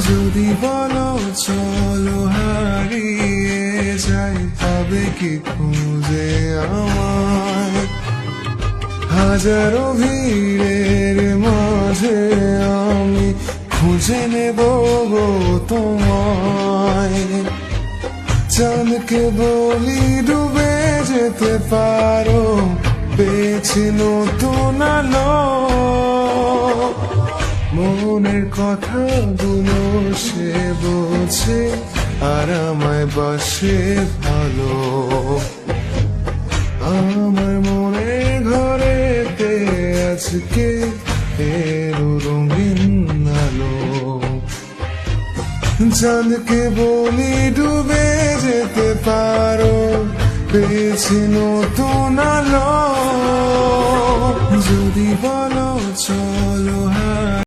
যদি বলো চলো হারিয়ে যাই, তবে কি খুঁজে আমায়? হাজারো ভিড়ের মাঝে আমি খুঁজে নেব গো তোমায়। চাঁদকে বলি ডুবে যেতে পারো, পেয়েছি নতুন আলো। মনের কথাগুলো সে বোঝে, আর আমায় বাসে ভালো। আমার মনের ঘরেতে আজকে এলো রঙিন আলো। চাঁদকে বলি ডুবে যেতে পারো, পেয়েছি নতুন আলো। যদি বলো চল